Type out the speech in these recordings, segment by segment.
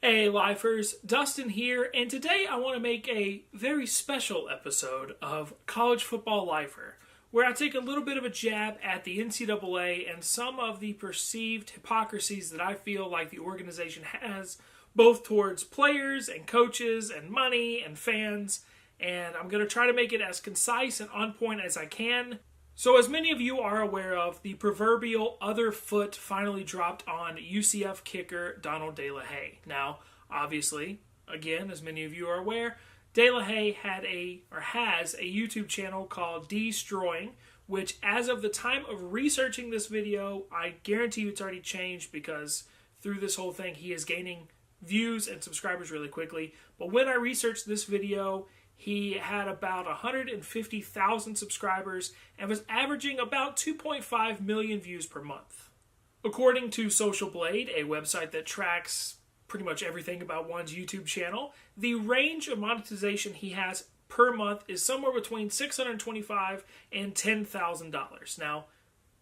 Hey Lifers, Dustin here, and today I want to make a very special episode of College Football Lifer, where I take a little bit of a jab at the NCAA and some of the perceived hypocrisies that I feel like the organization has, both towards players and coaches and money and fans, and I'm going to try to make it as concise and on point as I can. So as many of you are aware of, the proverbial other foot finally dropped on UCF kicker Donald De La Haye. Now, obviously, again, as many of you are aware, De La Haye has a YouTube channel called Deestroying, which as of the time of researching this video, I guarantee you it's already changed because through this whole thing he is gaining views and subscribers really quickly. But when I researched this video, he had about 150,000 subscribers and was averaging about 2.5 million views per month. According to Social Blade, a website that tracks pretty much everything about one's YouTube channel, the range of monetization he has per month is somewhere between $625 and $10,000. Now,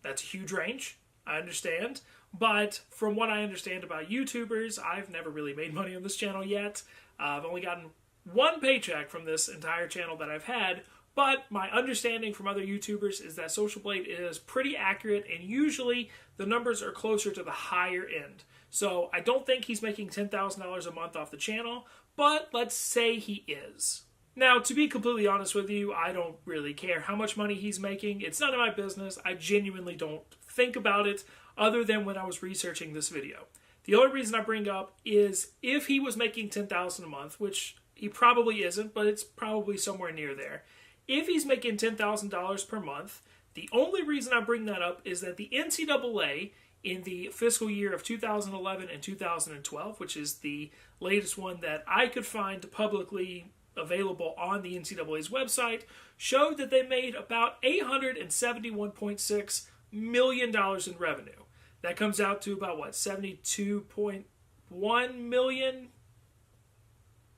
that's a huge range, I understand, but from what I understand about YouTubers, I've never really made money on this channel yet. I've only gotten one paycheck from this entire channel that I've had, but my understanding from other YouTubers is that Social Blade is pretty accurate, and usually the numbers are closer to the higher end. So I don't think he's making $10,000 a month off the channel, but let's say he is. Now, to be completely honest with you, I don't really care how much money he's making. It's none of my business. I genuinely don't think about it other than when I was researching this video. The only reason I bring up is if he was making $10,000 a month, which he probably isn't, but it's probably somewhere near there. If he's making $10,000 per month, the only reason I bring that up is that the NCAA in the fiscal year of 2011 and 2012, which is the latest one that I could find publicly available on the NCAA's website, showed that they made about $871.6 million in revenue. That comes out to about, what, 72.1 million?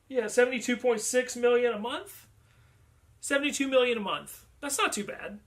Yeah, 72.6 million a month? 72 million a month. That's not too bad.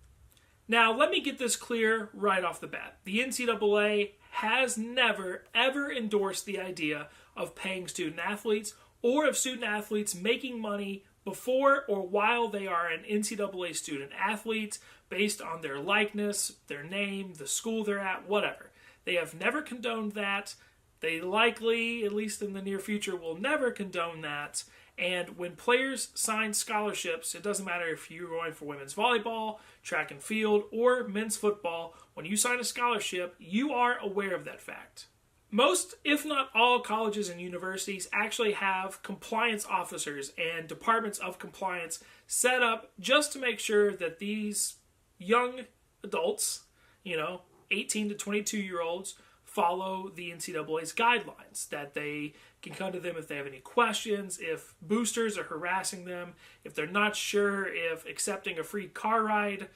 Now, let me get this clear right off the bat. The NCAA has never, ever endorsed the idea of paying student athletes or of student athletes making money before or while they are an NCAA student athlete based on their likeness, their name, the school they're at, whatever. They have never condoned that. They likely, at least in the near future, will never condone that. And when players sign scholarships, it doesn't matter if you're going for women's volleyball, track and field, or men's football, when you sign a scholarship, you are aware of that fact. Most, if not all, colleges and universities actually have compliance officers and departments of compliance set up just to make sure that these young adults, 18 to 22-year-olds, follow the NCAA's guidelines, that they can come to them if they have any questions, if boosters are harassing them, if they're not sure if accepting a free car ride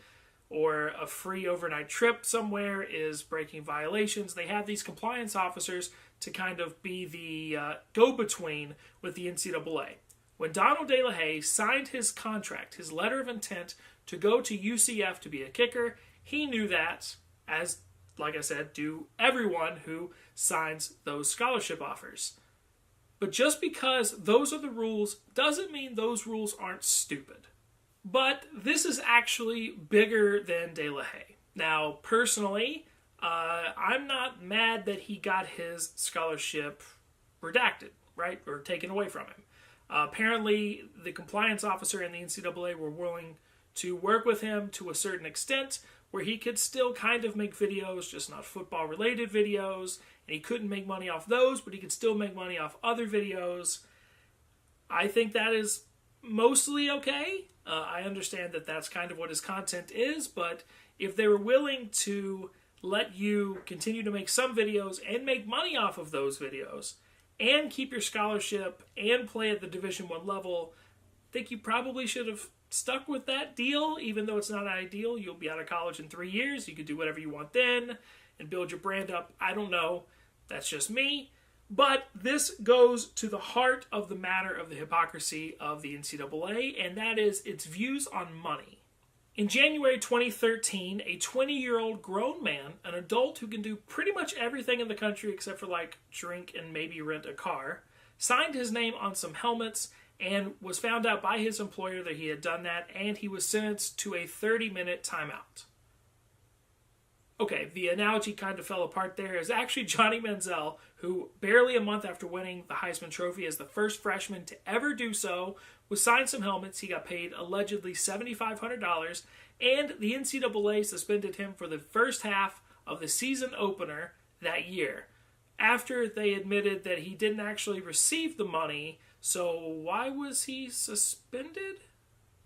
or a free overnight trip somewhere is breaking violations. They have these compliance officers to kind of be the go-between with the NCAA. When Donald De La Haye signed his contract, his letter of intent to go to UCF to be a kicker, he knew that, as like I said, do everyone who signs those scholarship offers. But just because those are the rules doesn't mean those rules aren't stupid. But this is actually bigger than De La Haye. Now, personally, I'm not mad that he got his scholarship redacted, right, or taken away from him. Apparently, the compliance officer and the NCAA were willing to work with him to a certain extent, where he could still kind of make videos, just not football-related videos, and he couldn't make money off those, but he could still make money off other videos. I think that is mostly okay. I understand that that's kind of what his content is, but if they were willing to let you continue to make some videos and make money off of those videos, and keep your scholarship and play at the Division I level, I think you probably should have stuck with that deal, even though it's not ideal. You'll be out of college in 3 years. You could do whatever you want then and build your brand up. I don't know. That's just me. But this goes to the heart of the matter of the hypocrisy of the NCAA, and that is its views on money. In January 2013, a 20-year-old grown man, an adult who can do pretty much everything in the country except for drink and maybe rent a car, signed his name on some helmets, and was found out by his employer that he had done that, and he was sentenced to a 30-minute timeout. Okay, the analogy kind of fell apart there. It was actually Johnny Manziel, who barely a month after winning the Heisman Trophy as the first freshman to ever do so, was signed some helmets. He got paid allegedly $7,500, and the NCAA suspended him for the first half of the season opener that year, after they admitted that he didn't actually receive the money. So why was he suspended?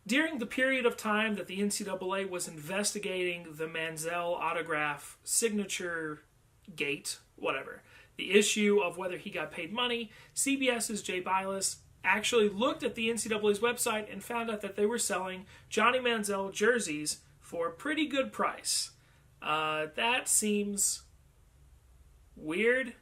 During the period of time that the NCAA was investigating the Manziel autograph signature gate, whatever, the issue of whether he got paid money, CBS's Jay Bilas actually looked at the NCAA's website and found out that they were selling Johnny Manziel jerseys for a pretty good price. That seems weird.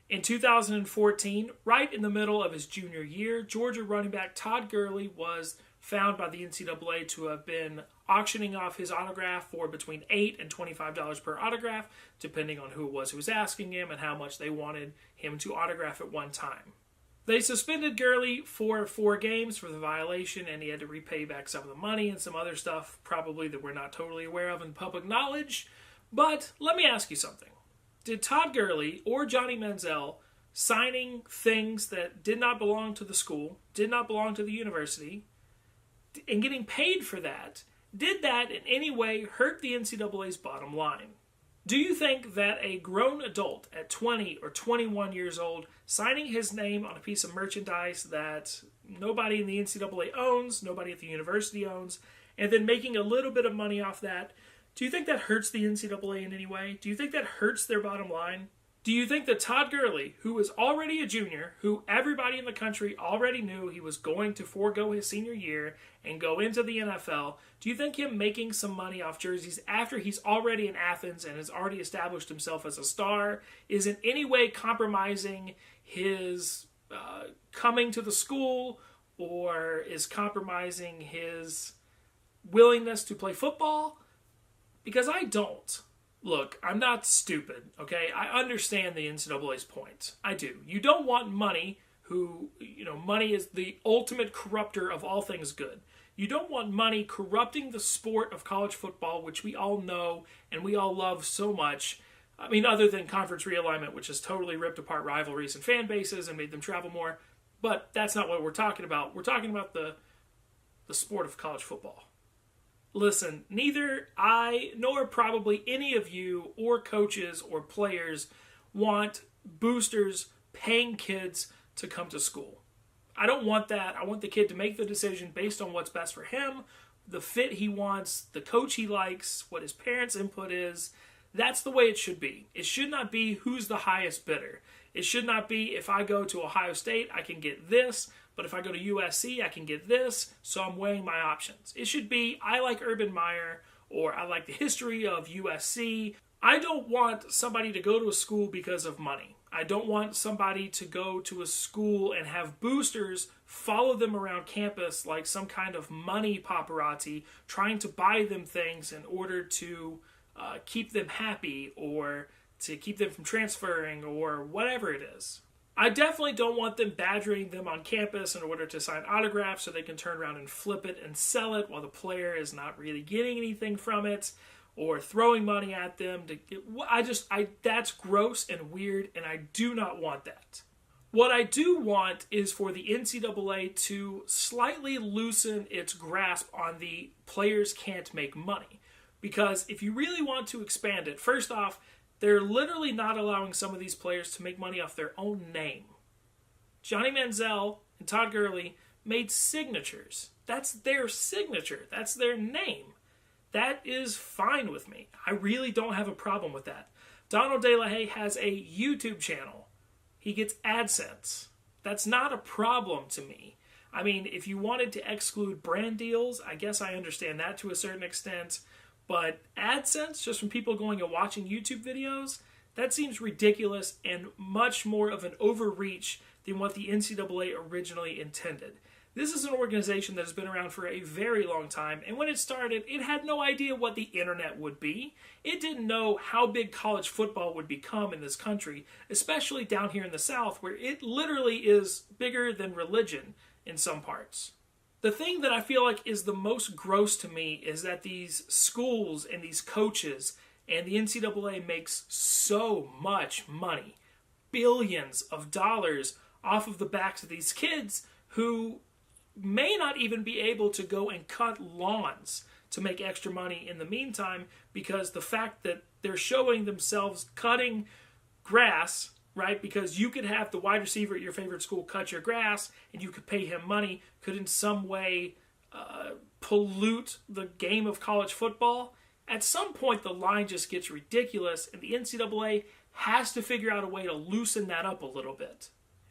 In 2014, right in the middle of his junior year, Georgia running back Todd Gurley was found by the NCAA to have been auctioning off his autograph for between $8 and $25 per autograph, depending on who it was who was asking him and how much they wanted him to autograph at one time. They suspended Gurley for 4 games for the violation, and he had to repay back some of the money and some other stuff, probably that we're not totally aware of in public knowledge. But let me ask you something. Did Todd Gurley or Johnny Manziel signing things that did not belong to the school, did not belong to the university, and getting paid for that, did that in any way hurt the NCAA's bottom line? Do you think that a grown adult at 20 or 21 years old signing his name on a piece of merchandise that nobody in the NCAA owns, nobody at the university owns, and then making a little bit of money off that, do you think that hurts the NCAA in any way? Do you think that hurts their bottom line? Do you think that Todd Gurley, who was already a junior, who everybody in the country already knew he was going to forego his senior year and go into the NFL, do you think him making some money off jerseys after he's already in Athens and has already established himself as a star is in any way compromising his coming to the school, or is compromising his willingness to play football? Because I don't. Look, I'm not stupid, okay? I understand the NCAA's point. I do. You don't want money money is the ultimate corrupter of all things good. You don't want money corrupting the sport of college football, which we all know and we all love so much. I mean, other than conference realignment, which has totally ripped apart rivalries and fan bases and made them travel more. But that's not what we're talking about. We're talking about the sport of college football. Listen, neither I nor probably any of you or coaches or players want boosters paying kids to come to school. I don't want that. I want the kid to make the decision based on what's best for him, the fit he wants, the coach he likes, what his parents' input is. That's the way it should be. It should not be who's the highest bidder. It should not be if I go to Ohio State, I can get this, but if I go to USC, I can get this, so I'm weighing my options. It should be, I like Urban Meyer, or I like the history of USC. I don't want somebody to go to a school because of money. I don't want somebody to go to a school and have boosters follow them around campus like some kind of money paparazzi, trying to buy them things in order to keep them happy, or to keep them from transferring, or whatever it is. I definitely don't want them badgering them on campus in order to sign autographs so they can turn around and flip it and sell it while the player is not really getting anything from it, or throwing money at them. That's gross and weird, and I do not want that. What I do want is for the NCAA to slightly loosen its grasp on the players can't make money. Because if you really want to expand it, first off, they're literally not allowing some of these players to make money off their own name. Johnny Manziel and Todd Gurley made signatures. That's their signature. That's their name. That is fine with me. I really don't have a problem with that. Donald De La Haye has a YouTube channel. He gets AdSense. That's not a problem to me. I mean, if you wanted to exclude brand deals, I guess I understand that to a certain extent. But AdSense, just from people going and watching YouTube videos, that seems ridiculous and much more of an overreach than what the NCAA originally intended. This is an organization that has been around for a very long time, and when it started, it had no idea what the internet would be. It didn't know how big college football would become in this country, especially down here in the South, where it literally is bigger than religion in some parts. The thing that I feel like is the most gross to me is that these schools and these coaches and the NCAA makes so much money, billions of dollars, off of the backs of these kids who may not even be able to go and cut lawns to make extra money in the meantime, because the fact that they're showing themselves cutting grass, right? Because you could have the wide receiver at your favorite school cut your grass and you could pay him money, could in some way pollute the game of college football. At some point, the line just gets ridiculous, and the NCAA has to figure out a way to loosen that up a little bit.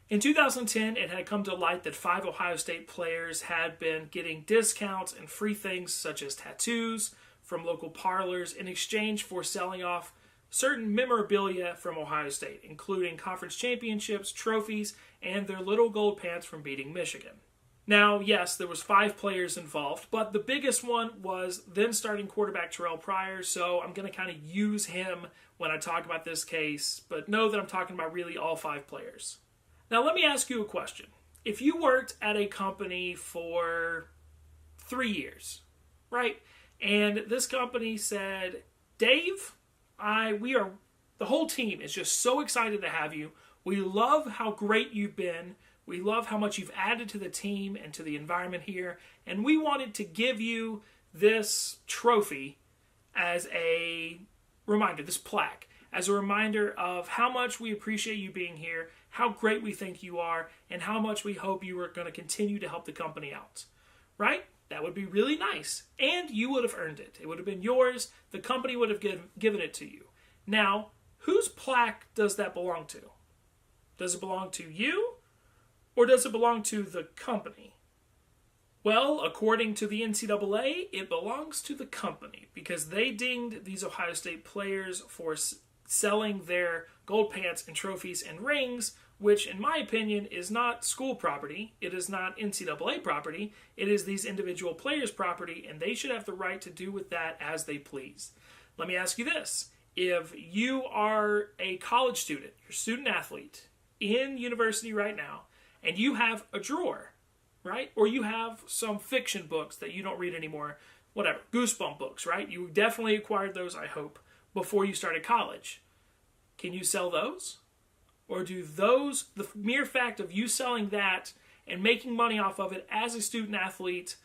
In 2010, it had come to light that 5 Ohio State players had been getting discounts and free things such as tattoos from local parlors in exchange for selling off certain memorabilia from Ohio State, including conference championships, trophies, and their little gold pants from beating Michigan. Now, yes, there was 5 players involved, but the biggest one was then starting quarterback Terrell Pryor, so I'm going to kind of use him when I talk about this case, but know that I'm talking about really all 5 players. Now, let me ask you a question. If you worked at a company for 3 years, right, and this company said, Dave, the whole team is just so excited to have you. We love how great you've been. We love how much you've added to the team and to the environment here. And we wanted to give you this trophy as a reminder, this plaque, as a reminder of how much we appreciate you being here, how great we think you are, and how much we hope you are going to continue to help the company out. Right? That would be really nice. And you would have earned it. It would have been yours. The company would have given it to you. Now, whose plaque does that belong to? Does it belong to you? Or does it belong to the company? Well, according to the NCAA, it belongs to the company because they dinged these Ohio State players for selling their gold pants and trophies and rings, which in my opinion is not school property. It is not NCAA property. It is these individual players' property, and they should have the right to do with that as they please. Let me ask you this. If you are a college student, you're a student athlete in university right now, and you have a drawer, right? Or you have some fiction books that you don't read anymore, whatever, Goosebump books, right? You definitely acquired those, I hope, before you started college. Can you sell those? Or do those, the mere fact of you selling that and making money off of it as a student athlete,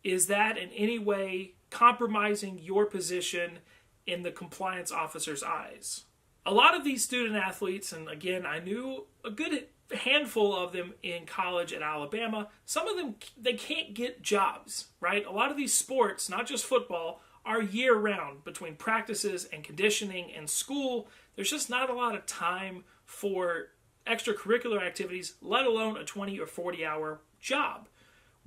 is that in any way compromising your position in the compliance officer's eyes? A lot of these student athletes, and again, I knew a good handful of them in college at Alabama, some of them, they can't get jobs, right? A lot of these sports, not just football, are year-round between practices and conditioning and school. There's just not a lot of time for extracurricular activities, let alone a 20 or 40-hour job.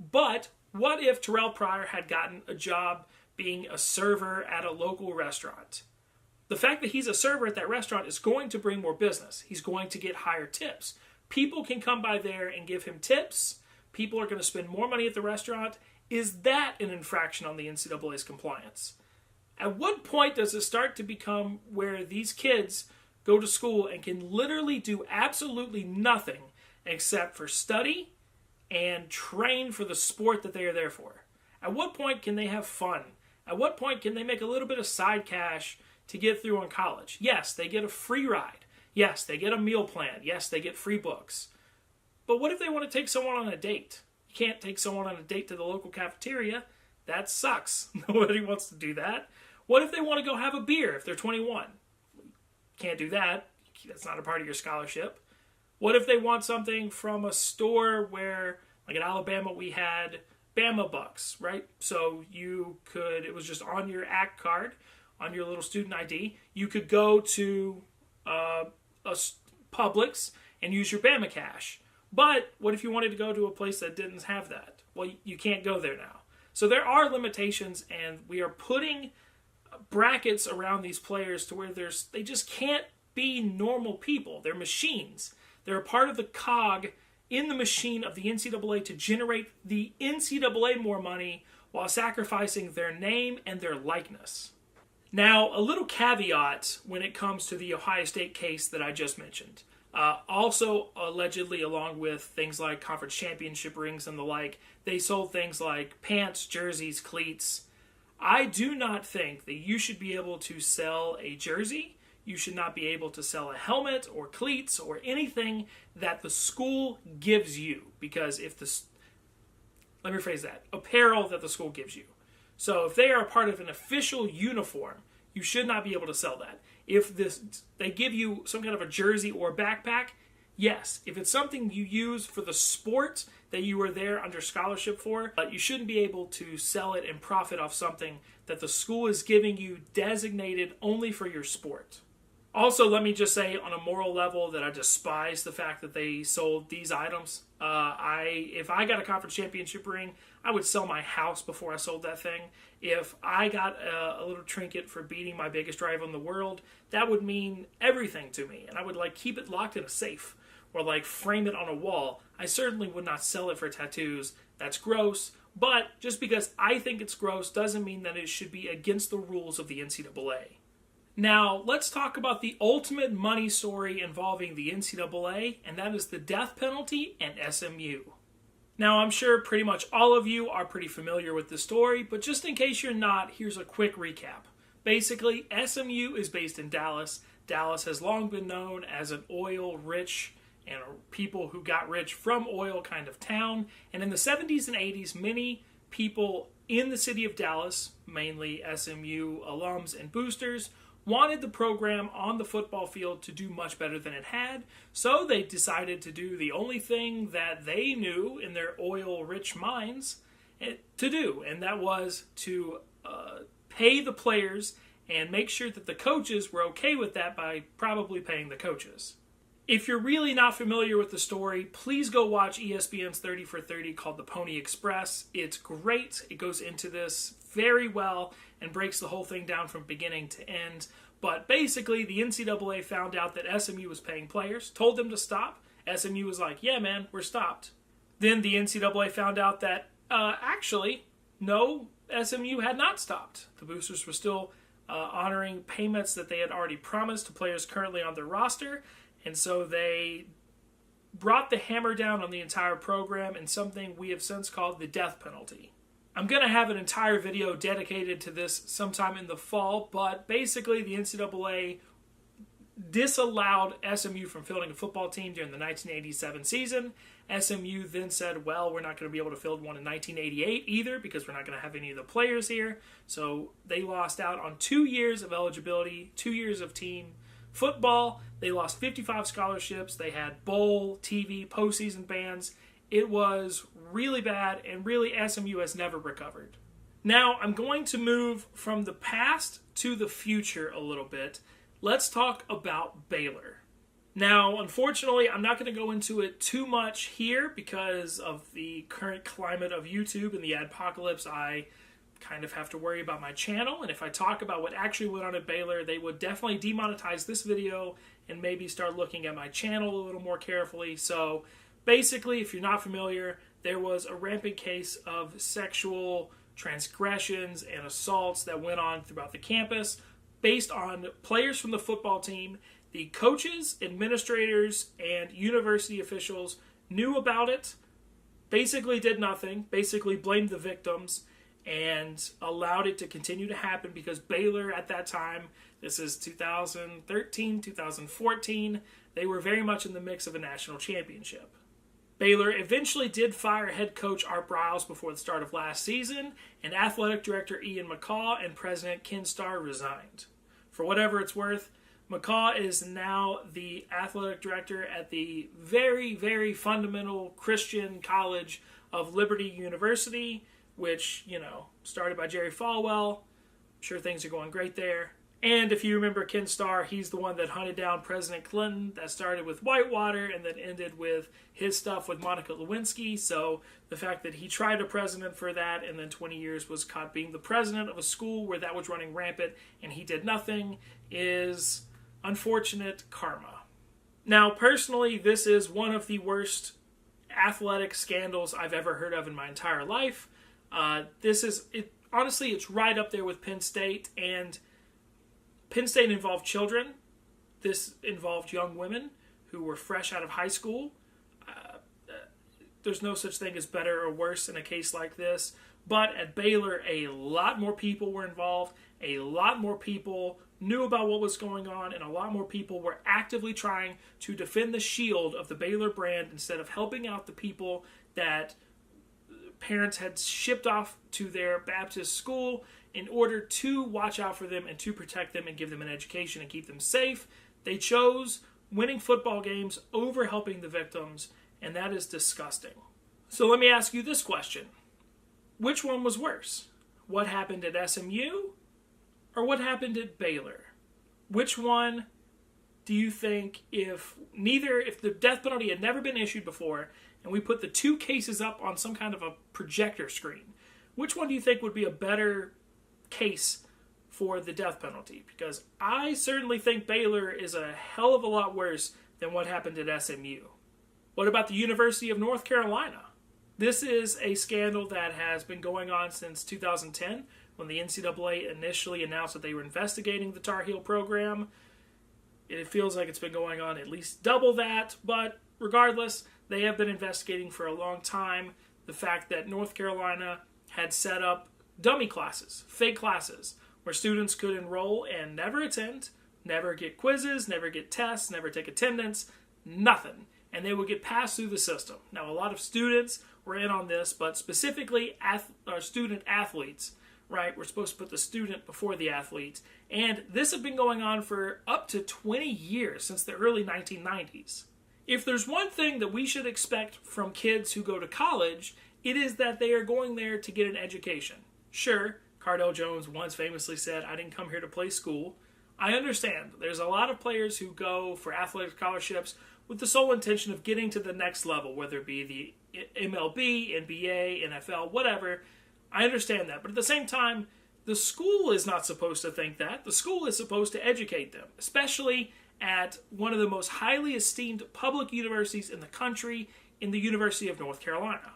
But what if Terrell Pryor had gotten a job being a server at a local restaurant? The fact that he's a server at that restaurant is going to bring more business. He's going to get higher tips. People can come by there and give him tips. People are going to spend more money at the restaurant. Is that an infraction on the NCAA's compliance? At what point does it start to become where these kids go to school and can literally do absolutely nothing except for study and train for the sport that they are there for? At what point can they have fun? At what point can they make a little bit of side cash to get through on college? Yes, they get a free ride. Yes, they get a meal plan. Yes, they get free books. But what if they want to take someone on a date? You can't take someone on a date to the local cafeteria. That sucks. Nobody wants to do that. What if they want to go have a beer if they're 21? Can't do that. That's not a part of your scholarship. What if they want something from a store where, like at Alabama, we had Bama Bucks, right? So you could, it was just on your ACT card, on your little student ID. You could go to a Publix and use your Bama Cash. But what if you wanted to go to a place that didn't have that? Well, you can't go there now. So there are limitations, and we are putting brackets around these players to where they just can't be normal people. They're machines. They're a part of the cog in the machine of the NCAA to generate the NCAA more money while sacrificing their name and their likeness. Now, a little caveat when it comes to the Ohio State case that I just mentioned. Also, allegedly, along with things like conference championship rings and the like, they sold things like pants, jerseys, cleats. I do not think that you should be able to sell a jersey. You should not be able to sell a helmet or cleats or anything that the school gives you. Because let me rephrase that, apparel that the school gives you. So if they are part of an official uniform, you should not be able to sell that. If they give you some kind of a jersey or a backpack, yes. If it's something you use for the sport that you were there under scholarship for, you shouldn't be able to sell it and profit off something that the school is giving you designated only for your sport. Also, let me just say on a moral level that I despise the fact that they sold these items. If I got a conference championship ring, I would sell my house before I sold that thing. If I got a little trinket for beating my biggest rival in the world, that would mean everything to me. And I would keep it locked in a safe or frame it on a wall. I certainly would not sell it for tattoos. That's gross. But just because I think it's gross doesn't mean that it should be against the rules of the NCAA. Now, let's talk about the ultimate money story involving the NCAA, and that is the death penalty and SMU. Now, I'm sure pretty much all of you are pretty familiar with the story, but just in case you're not, here's a quick recap. Basically, SMU is based in Dallas. Dallas has long been known as an oil-rich and people who got rich from oil kind of town. And in the 70s and 80s, many people in the city of Dallas, mainly SMU alums and boosters, wanted the program on the football field to do much better than it had, so they decided to do the only thing that they knew in their oil-rich minds to do, and that was to pay the players and make sure that the coaches were okay with that by probably paying the coaches. If you're really not familiar with the story, please go watch ESPN's 30 for 30 called The Pony Express. It's great. It goes into this very well and breaks the whole thing down from beginning to end. But basically, the NCAA found out that SMU was paying players, told them to stop. SMU was like, yeah, man, we're stopped. Then the NCAA found out that, actually, no, SMU had not stopped. The boosters were still honoring payments that they had already promised to players currently on their roster. And so they brought the hammer down on the entire program in something we have since called the death penalty. I'm going to have an entire video dedicated to this sometime in the fall, but basically the NCAA disallowed SMU from fielding a football team during the 1987 season. SMU then said, well, we're not going to be able to field one in 1988 either because we're not going to have any of the players here. So they lost out on 2 years of eligibility, 2 years of team football. They lost 55 scholarships. They had bowl, TV, postseason bans. It was really bad, and really SMU has never recovered. Now, I'm going to move from the past to the future a little bit. Let's talk about Baylor. Now, unfortunately, I'm not going to go into it too much here because of the current climate of YouTube and the adpocalypse. I kind of have to worry about my channel, and if I talk about what actually went on at Baylor, they would definitely demonetize this video and maybe start looking at my channel a little more carefully. So basically, if you're not familiar, there was a rampant case of sexual transgressions and assaults that went on throughout the campus based on players from the football team. The coaches, administrators, and university officials knew about it, basically did nothing, basically blamed the victims, and allowed it to continue to happen because Baylor at that time, this is 2013, 2014, they were very much in the mix of a national championship. Baylor eventually did fire head coach Art Briles before the start of last season, and athletic director Ian McCaw and president Ken Starr resigned. For whatever it's worth, McCaw is now the athletic director at the very, very fundamental Christian college of Liberty University, which, started by Jerry Falwell. I'm sure things are going great there. And if you remember Ken Starr, he's the one that hunted down President Clinton. That started with Whitewater and then ended with his stuff with Monica Lewinsky. So the fact that he tried a president for that and then 20 years was caught being the president of a school where that was running rampant and he did nothing is unfortunate karma. Now, personally, this is one of the worst athletic scandals I've ever heard of in my entire life. Honestly, it's right up there with Penn State, and Penn State involved children. This involved young women who were fresh out of high school. There's no such thing as better or worse in a case like this. But at Baylor, a lot more people were involved. A lot more people knew about what was going on, and a lot more people were actively trying to defend the shield of the Baylor brand instead of helping out the people that parents had shipped off to their Baptist school in order to watch out for them and to protect them and give them an education and keep them safe. They chose winning football games over helping the victims, and that is disgusting. So let me ask you this question. Which one was worse? What happened at SMU or what happened at Baylor? Which one do you think, if the death penalty had never been issued before and we put the two cases up on some kind of a projector screen, which one do you think would be a better case for the death penalty? Because I certainly think Baylor is a hell of a lot worse than what happened at SMU. What about the University of North Carolina? This is a scandal that has been going on since 2010, when the NCAA initially announced that they were investigating the Tar Heel program. It feels like it's been going on at least double that, but regardless, they have been investigating for a long time the fact that North Carolina had set up dummy classes, fake classes, where students could enroll and never attend, never get quizzes, never get tests, never take attendance, nothing. And they would get passed through the system. Now, a lot of students were in on this, but specifically student-athletes, right? We're supposed to put the student before the athlete. And this had been going on for up to 20 years, since the early 1990s. If there's one thing that we should expect from kids who go to college, it is that they are going there to get an education. Sure, Cardell Jones once famously said, "I didn't come here to play school." I understand. There's a lot of players who go for athletic scholarships with the sole intention of getting to the next level, whether it be the MLB, NBA, NFL, whatever. I understand that. But at the same time, the school is not supposed to think that. The school is supposed to educate them, especially at one of the most highly esteemed public universities in the country, in the University of North Carolina.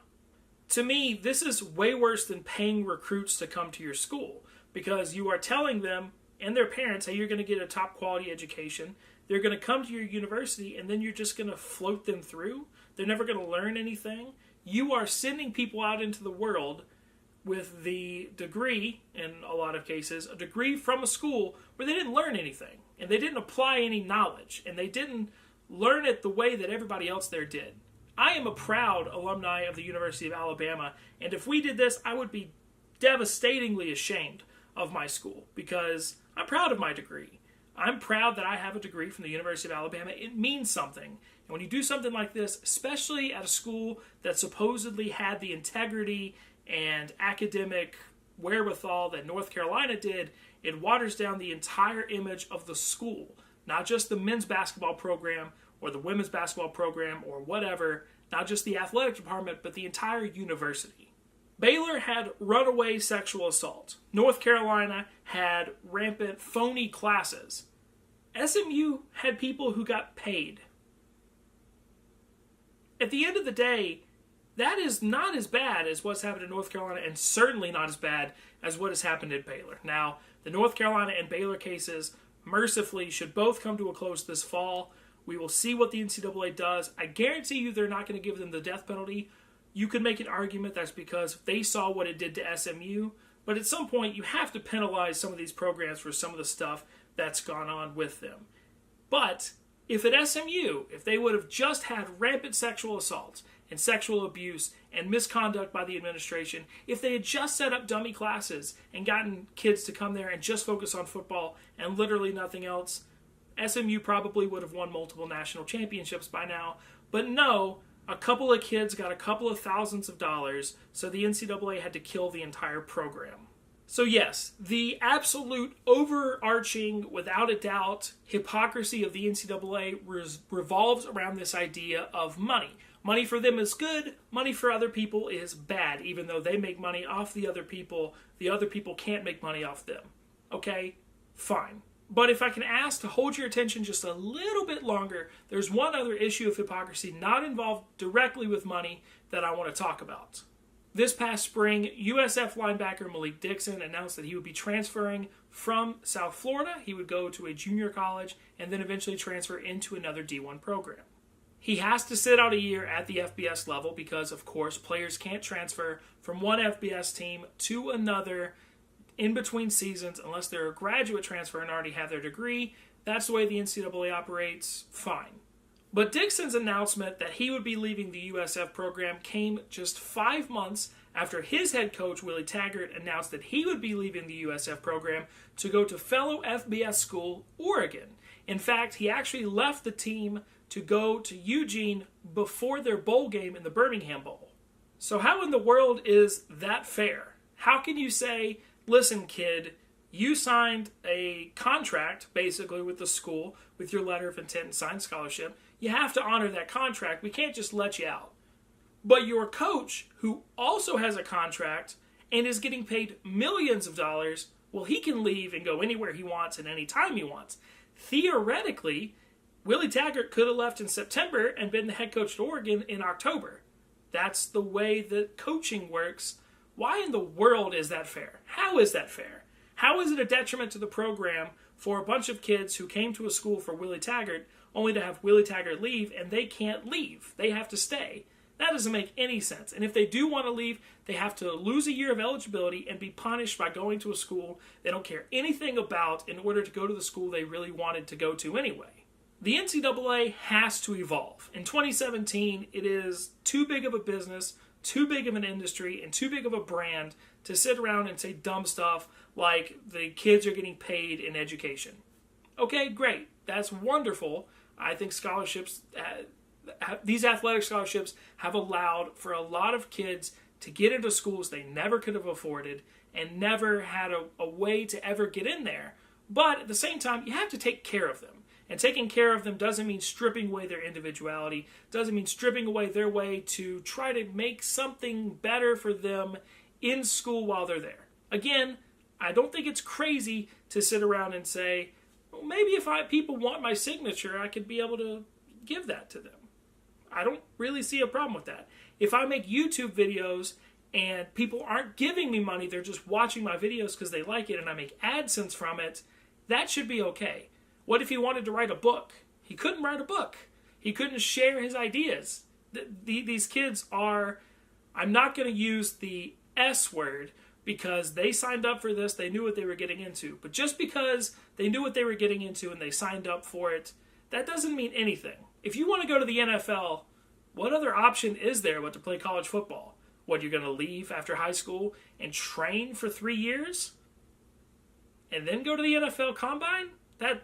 To me, this is way worse than paying recruits to come to your school, because you are telling them and their parents, hey, you're going to get a top quality education. They're going to come to your university, and then you're just going to float them through. They're never going to learn anything. You are sending people out into the world with the degree, in a lot of cases, a degree from a school where they didn't learn anything, and they didn't apply any knowledge, and they didn't learn it the way that everybody else there did. I am a proud alumni of the University of Alabama, and if we did this, I would be devastatingly ashamed of my school, because I'm proud of my degree. I'm proud that I have a degree from the University of Alabama. It means something. And when you do something like this, especially at a school that supposedly had the integrity and academic wherewithal that North Carolina did, it waters down the entire image of the school. Not just the men's basketball program or the women's basketball program or whatever, not just the athletic department, but the entire university. Baylor had runaway sexual assault. North Carolina had rampant phony classes. SMU had people who got paid. At the end of the day, that is not as bad as what's happened in North Carolina, and certainly not as bad as what has happened at Baylor. Now, the North Carolina and Baylor cases, mercifully, should both come to a close this fall. We will see what the NCAA does. I guarantee you they're not going to give them the death penalty. You could make an argument that's because they saw what it did to SMU, but at some point you have to penalize some of these programs for some of the stuff that's gone on with them. But if at SMU, if they would have just had rampant sexual assault and sexual abuse and misconduct by the administration, if they had just set up dummy classes and gotten kids to come there and just focus on football and literally nothing else, SMU probably would have won multiple national championships by now. But no, a couple of kids got a couple of thousands of dollars, so the NCAA had to kill the entire program. So yes, the absolute overarching, without a doubt, hypocrisy of the NCAA revolves around this idea of money. Money for them is good, money for other people is bad. Even though they make money off the other people can't make money off them. Okay, fine. But if I can ask to hold your attention just a little bit longer, there's one other issue of hypocrisy not involved directly with money that I want to talk about. This past spring, USF linebacker Malik Dixon announced that he would be transferring from South Florida. He would go to a junior college and then eventually transfer into another D1 program. He has to sit out a year at the FBS level because, of course, players can't transfer from one FBS team to another in between seasons unless they're a graduate transfer and already have their degree. That's the way the NCAA operates. Fine. But Dixon's announcement that he would be leaving the USF program came just 5 months after his head coach, Willie Taggart, announced that he would be leaving the USF program to go to fellow FBS school, Oregon. In fact, he actually left the team to go to Eugene before their bowl game in the Birmingham Bowl. So how in the world is that fair? How can you say, listen, kid, you signed a contract, basically, with the school, with your letter of intent and signed scholarship. You have to honor that contract. We can't just let you out. But your coach, who also has a contract and is getting paid millions of dollars, well, he can leave and go anywhere he wants at any time he wants. Theoretically, Willie Taggart could have left in September and been the head coach at Oregon in October. That's the way that coaching works. Why in the world is that fair? How is that fair? How is it a detriment to the program for a bunch of kids who came to a school for Willie Taggart only to have Willie Taggart leave and they can't leave? They have to stay. That doesn't make any sense. And if they do want to leave, they have to lose a year of eligibility and be punished by going to a school they don't care anything about in order to go to the school they really wanted to go to anyway. The NCAA has to evolve. In 2017, it is too big of a business, too big of an industry, and too big of a brand to sit around and say dumb stuff like the kids are getting paid in education. Okay, great. That's wonderful. I think scholarships, these athletic scholarships have allowed for a lot of kids to get into schools they never could have afforded and never had a way to ever get in there. But at the same time, you have to take care of them. And taking care of them doesn't mean stripping away their individuality, doesn't mean stripping away their way to try to make something better for them in school while they're there. Again, I don't think it's crazy to sit around and say, well, maybe if people want my signature, I could be able to give that to them. I don't really see a problem with that. If I make YouTube videos and people aren't giving me money, they're just watching my videos because they like it and I make AdSense from it, that should be okay. What if he wanted to write a book? He couldn't write a book. He couldn't share his ideas. These kids are, I'm not going to use the S word because they signed up for this, they knew what they were getting into. But just because they knew what they were getting into and they signed up for it, that doesn't mean anything. If you want to go to the NFL, what other option is there but to play college football? What, you're going to leave after high school and train for 3 years? And then go to the NFL Combine?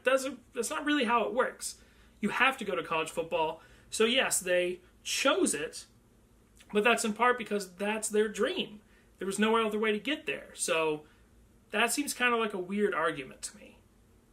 That's not really how it works. You have to go to college football. So yes, they chose it, but that's in part because that's their dream. There was no other way to get there. So that seems kind of like a weird argument to me.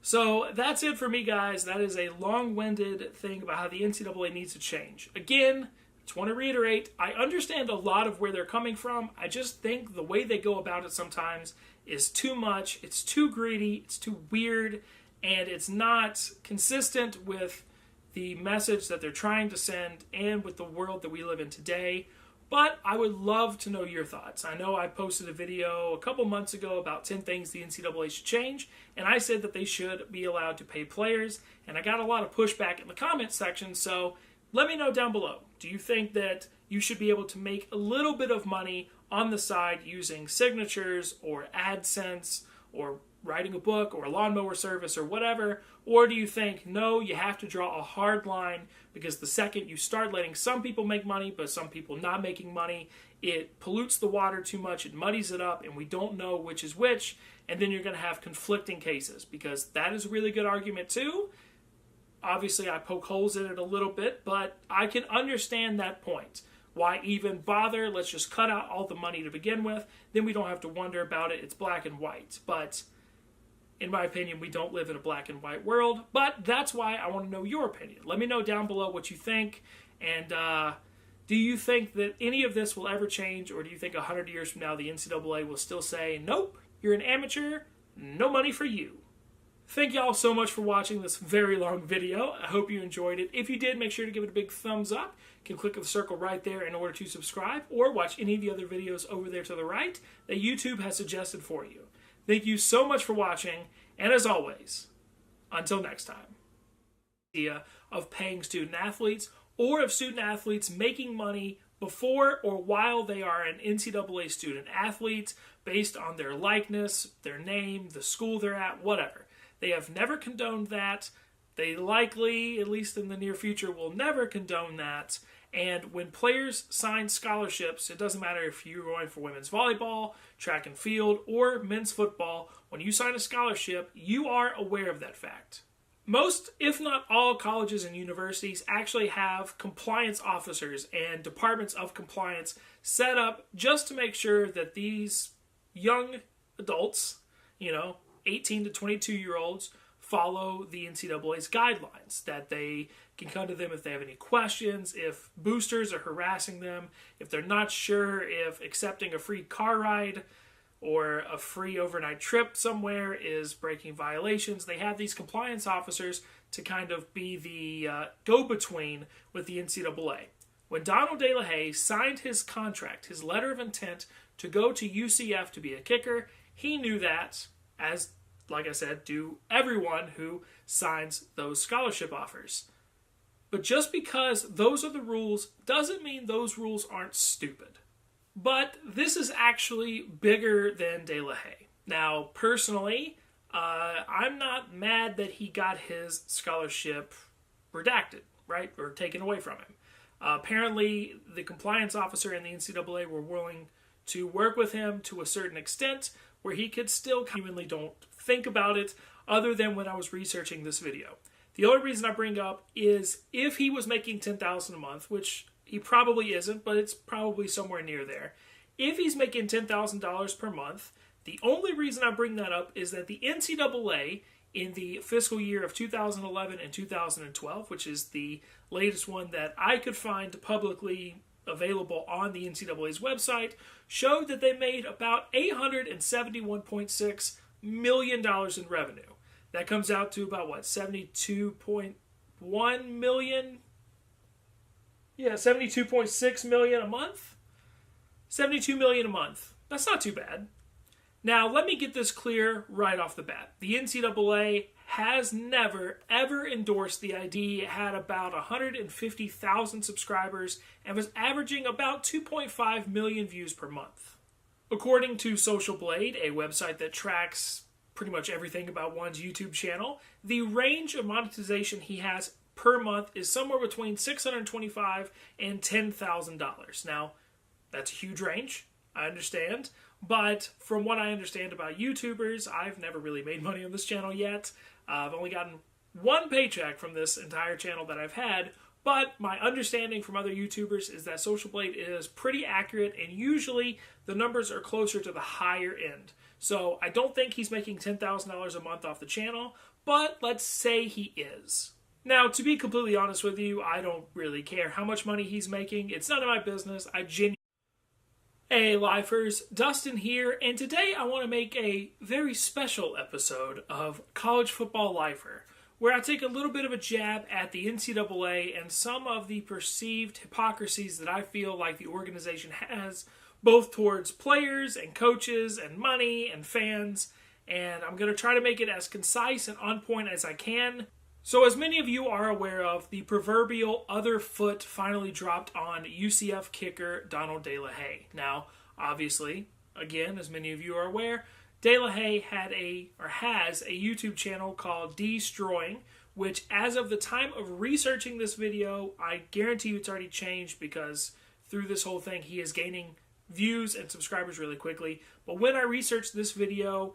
So that's it for me, guys. That is a long-winded thing about how the NCAA needs to change. Again, I just want to reiterate, I understand a lot of where they're coming from. I just think the way they go about it sometimes is too much. It's too greedy. It's too weird. And it's not consistent with the message that they're trying to send and with the world that we live in today. But I would love to know your thoughts. I know I posted a video a couple months ago about 10 things the NCAA should change, and I said that they should be allowed to pay players, and I got a lot of pushback in the comments section, so let me know down below. Do you think that you should be able to make a little bit of money on the side using signatures or AdSense or writing a book or a lawnmower service or whatever? Or do you think, no, you have to draw a hard line because the second you start letting some people make money but some people not making money, it pollutes the water too much, it muddies it up, and we don't know which is which, and then you're going to have conflicting cases, because that is a really good argument too. Obviously, I poke holes in it a little bit, but I can understand that point. Why even bother? Let's just cut out all the money to begin with. Then we don't have to wonder about it. It's black and white. But in my opinion, we don't live in a black and white world. But that's why I want to know your opinion. Let me know down below what you think. And do you think that any of this will ever change? Or do you think 100 years from now the NCAA will still say, nope, you're an amateur, no money for you? Thank y'all so much for watching this very long video. I hope you enjoyed it. If you did, make sure to give it a big thumbs up. You can click the circle right there in order to subscribe, or watch any of the other videos over there to the right that YouTube has suggested for you. Thank you so much for watching, and as always, until next time. Idea of paying student athletes, or of student athletes making money before or while they are an NCAA student athlete based on their likeness, their name, the school they're at, whatever. They have never condoned that. They likely, at least in the near future, will never condone that. And when players sign scholarships, it doesn't matter if you're going for women's volleyball, track and field, or men's football, when you sign a scholarship, you are aware of that fact. Most, if not all, colleges and universities actually have compliance officers and departments of compliance set up just to make sure that these young adults, 18 to 22-year-olds, follow the NCAA's guidelines, that they can come to them if they have any questions, if boosters are harassing them, if they're not sure if accepting a free car ride or a free overnight trip somewhere is breaking violations. They have these compliance officers to kind of be the go-between with the NCAA. When Donald De La Haye signed his contract, his letter of intent to go to UCF to be a kicker, he knew that, as, like I said, do everyone who signs those scholarship offers. But just because those are the rules doesn't mean those rules aren't stupid. But this is actually bigger than De La Haye. Now, personally, I'm not mad that he got his scholarship redacted, right, or taken away from him. Apparently, the compliance officer and the NCAA were willing to work with him to a certain extent where he could still genuinely don't think about it other than when I was researching this video. The only reason I bring up is if he was making $10,000 a month, which he probably isn't, but it's probably somewhere near there. If he's making $10,000 per month, the only reason I bring that up is that the NCAA in the fiscal year of 2011 and 2012, which is the latest one that I could find publicly available on the NCAA's website, showed that they made about $871.6 million in revenue. That comes out to about, $72.1 million? Yeah, $72.6 million a month? $72 million a month. That's not too bad. Now, let me get this clear right off the bat. The NCAA has never, ever endorsed the idea. It had about 150,000 subscribers and was averaging about 2.5 million views per month. According to Social Blade, a website that tracks pretty much everything about one's YouTube channel, the range of monetization he has per month is somewhere between $625 and $10,000. Now, that's a huge range, I understand, but from what I understand about YouTubers, I've never really made money on this channel yet. I've only gotten one paycheck from this entire channel that I've had, but my understanding from other YouTubers is that Social Blade is pretty accurate, and usually the numbers are closer to the higher end. So I don't think he's making $10,000 a month off the channel, but let's say he is. Now, to be completely honest with you, I don't really care how much money he's making. It's none of my business. Hey, Lifers, Dustin here, and today I want to make a very special episode of College Football Lifer, where I take a little bit of a jab at the NCAA and some of the perceived hypocrisies that I feel like the organization has, both towards players and coaches and money and fans, and I'm going to try to make it as concise and on point as I can. So as many of you are aware of, the proverbial other foot finally dropped on UCF kicker Donald De La Haye. Now, obviously, again, as many of you are aware, De La Haye has a YouTube channel called Deestroying, which as of the time of researching this video, I guarantee you it's already changed because through this whole thing, he is gaining views and subscribers really quickly. But when I researched this video,